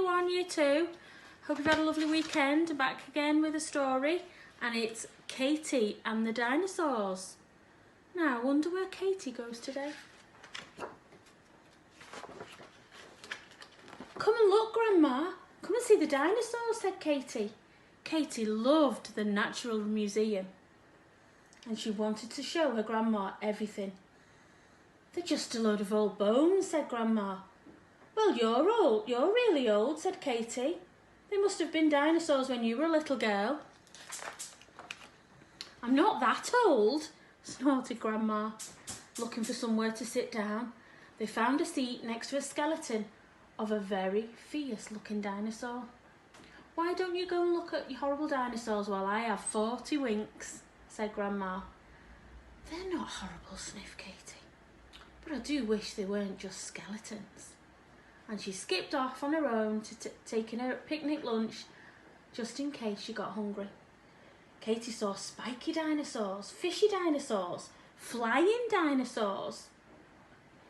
everyone, year 2. Hope you've had a lovely weekend. I'm back again with a story, and it's Katie and the Dinosaurs. Now, I wonder where Katie goes today. Come and look, Grandma. Come and see the dinosaurs, said Katie. Katie loved the Natural Museum, and she wanted to show her Grandma everything. They're just a load of old bones, said Grandma. Well, you're old. You're really old, said Katie. They must have been dinosaurs when you were a little girl. I'm not that old, snorted Grandma, looking for somewhere to sit down. They found a seat next to a skeleton of a very fierce-looking dinosaur. Why don't you go and look at your horrible dinosaurs while I have 40 winks, said Grandma. They're not horrible, sniffed Katie, but I do wish they weren't just skeletons. And she skipped off on her own to taking her picnic lunch just in case she got hungry. Katie saw spiky dinosaurs, fishy dinosaurs, flying dinosaurs,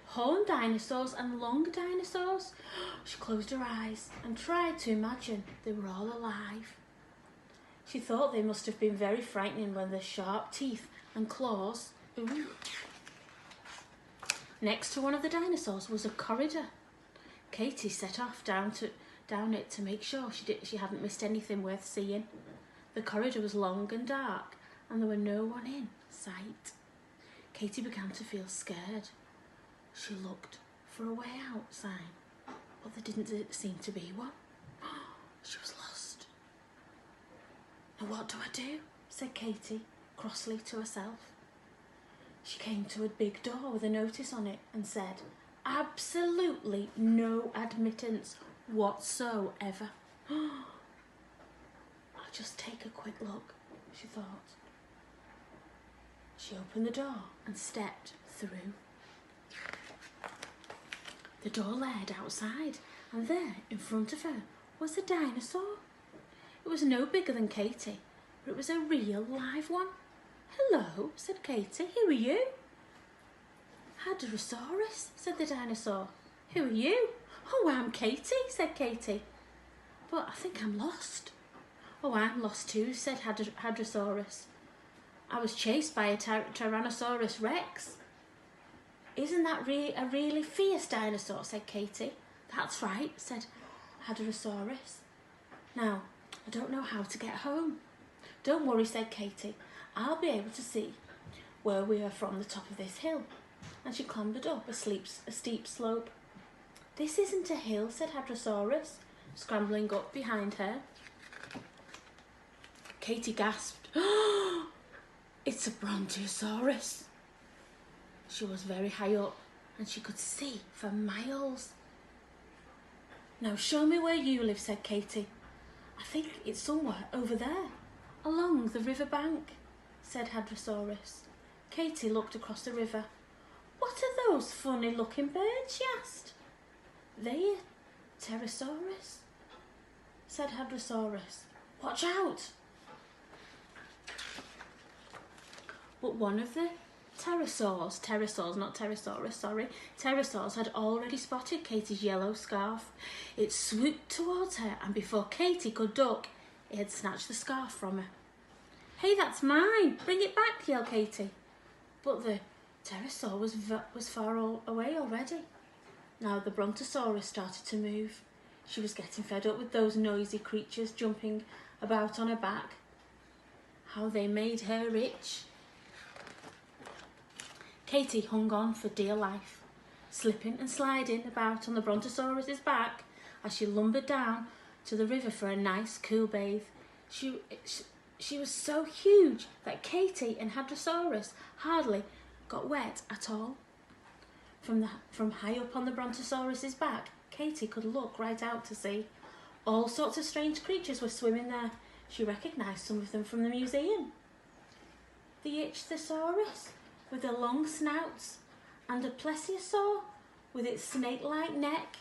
horned dinosaurs and long dinosaurs. She closed her eyes and tried to imagine they were all alive. She thought they must have been very frightening when their sharp teeth and claws. Ooh. Next to one of the dinosaurs was a corridor. Katie set off down it to make sure she hadn't missed anything worth seeing. The corridor was long and dark, and there were no one in sight. Katie began to feel scared. She looked for a way out sign, but there didn't seem to be one. She was lost. Now what do I do? Said Katie crossly to herself. She came to a big door with a notice on it and said, absolutely no admittance whatsoever. I'll just take a quick look, she thought. She opened the door and stepped through. The door led outside, and there in front of her was a dinosaur. It was no bigger than Katie, but it was a real live one. Hello, said Katie. Who are you? Hadrosaurus, said the dinosaur. Who are you? Oh, I'm Katie, said Katie. But I think I'm lost. Oh, I'm lost too, said Hadrosaurus. I was chased by a Tyrannosaurus Rex. Isn't that a really fierce dinosaur, said Katie. That's right, said Hadrosaurus. Now, I don't know how to get home. Don't worry, said Katie. I'll be able to see where we are from the top of this hill. And she clambered up a steep slope. This isn't a hill, said Hadrosaurus, scrambling up behind her. Katie gasped. Oh, it's a Brontosaurus. She was very high up and she could see for miles. Now show me where you live, said Katie. I think it's somewhere over there, along the river bank, said Hadrosaurus. Katie looked across the river. What are those funny-looking birds, she asked. They're Pterosaurus, said Hadrosaurus. Watch out! But one of the pterosaurs had already spotted Katie's yellow scarf. It swooped towards her, and before Katie could duck, it had snatched the scarf from her. Hey, that's mine! Bring it back, yelled Katie. But the pterosaur was far away already. Now the Brontosaurus started to move. She was getting fed up with those noisy creatures jumping about on her back. How they made her itch. Katie hung on for dear life, slipping and sliding about on the Brontosaurus's back as she lumbered down to the river for a nice cool bathe. She was so huge that Katie and Hadrosaurus hardly got wet at all. From high up on the Brontosaurus's back, Katie could look right out to sea. All sorts of strange creatures were swimming there. She recognised some of them from the museum. The Ichthyosaurus with their long snouts, and a plesiosaur with its snake-like neck,